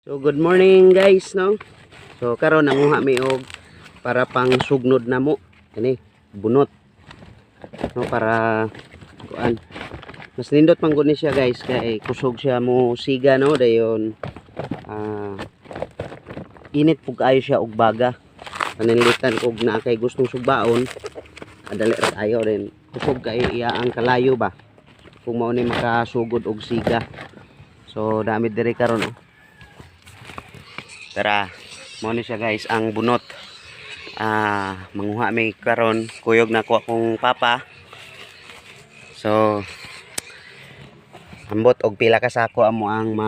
So good morning guys, no. So karon nanguha mi og para pang sugnod namo kani bunot, no, para kuan mas nindot man gud ni siya guys kay kusog siya mo siga, no, dayon init pug ayo siya og baga panilitan og na kay gustong sugbaon adali ra ayo rin kusog kay iya ang kalayo ba kung mao ni makasugod og siga. So dami diri karon, oh. Tara, mo ni siya guys ang bunot. Manguha mi karon, kuyog na ko akong papa. So ambot og pila ka sako amo ang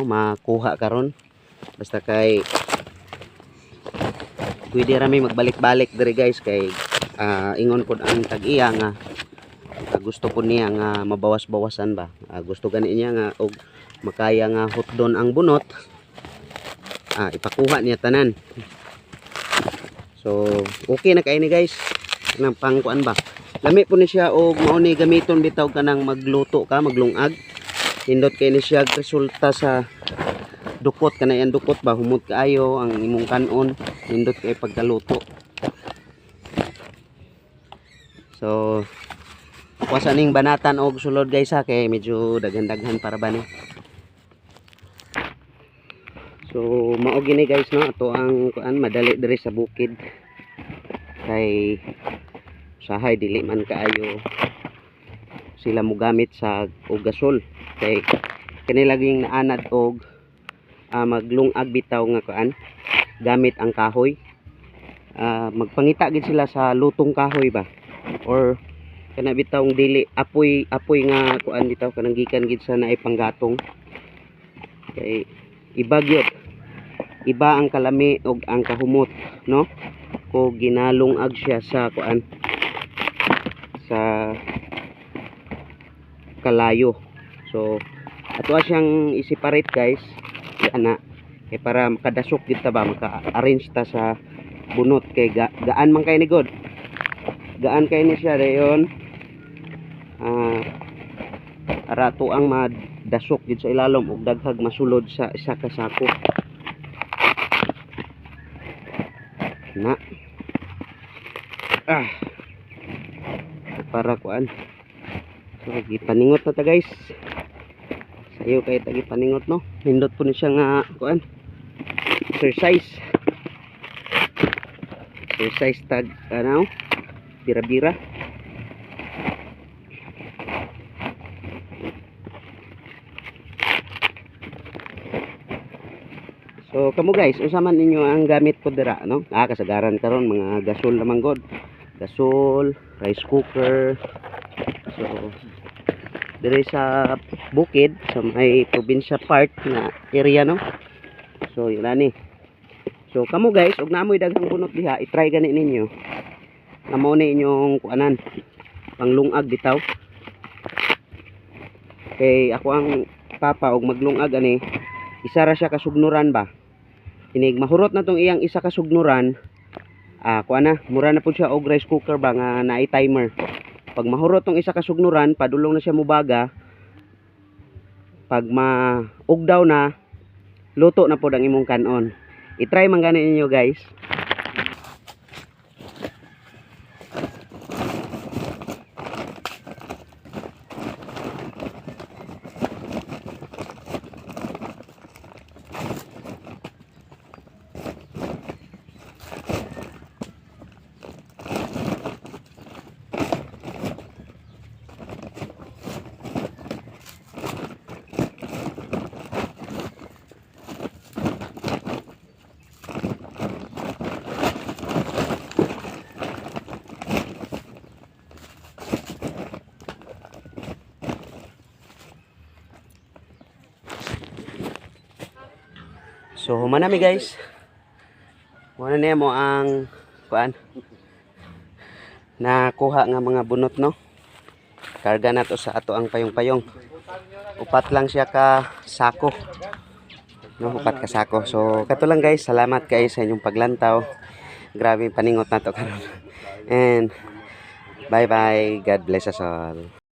makuha karon. Basta kay pwede ra mi magbalik-balik diri guys kay ingon pod ang tag-iya nga gusto po niya nga mabawas-bawasan ba. Gusto gani niya nga og makaya nga hotdon ang bunot. Ipakuha niya tanan. So okay na kay ni guys nang pangkuan ba, lami po ni siya og mao ni gamiton bitaw kanang magluto ka, maglungag. Hindot kay ni siya resulta sa dukot kana yan dukot ba, humot kaayo ang imong kanon, hindot kay pagkaluto. So kuasa ning banatan og sulod guys kay medyo daghan-daghan para ba ni. So mao gini guys, no, ato ang kuan madali diri sa bukid kay sahay dili man kaayo sila mo gamit sa og gasol kay kani laging naanad og maglungag bitaw nga kuan gamit ang kahoy. Magpangita gid sila sa lutong kahoy ba or kana bitaw dili apoy nga kuan bitaw kanang gikan gid sa naay panggatong kay iba ang kalami og ang kahumot, no, ko ginalungag siya sa kuan sa kalayo. So ato siyang i-separate guys ana kay para makadasok gid ta ba, maka-arrange ta sa bunot kay gaan man kay ni god, gaan kay ni siya dayon arato ang madasok gid sa ilalom og daghag masulod sa isa ka sako na para kuan. So gipaningot na ta guys, sayo kay ta gipaningot, no, nindot po ni siya nga kuan exercise tag ano bira-bira. So kamo guys, usaman ninyo ang gamit ko dira, no? Kasagaran karon mga gasol lamang god. Gasol, rice cooker. So diri sa bukid sa may probinsya part na area, no. So yun ani. So kamo guys, ug naamoy daghang bunot diha, i-try gani ninyo. Namo ni inyong kuanan panglungag bitaw. Kay ako ang papa og maglungag ani, isa ra siya kasugnuran ba. Inig mahurot na tong iyang isa ka sugnuran, kuan na mura na pud siya og rice cooker ba nga naay timer. Pag mahurot tong isa ka sugnuran, padulong na siya mubaga. Pag maugdaw na, luto na pud ang imong kanon. I-try man gani ninyo guys. So manami guys, muna niya mo ang kuan nakuha nga mga bunot, no. Karga na to sa ato ang payong-payong. Upat lang siya ka sako, no, upat ka sako. So kato lang guys, salamat guys sa inyong paglantaw. Grabe paningot na to karon. And bye bye, God bless us all.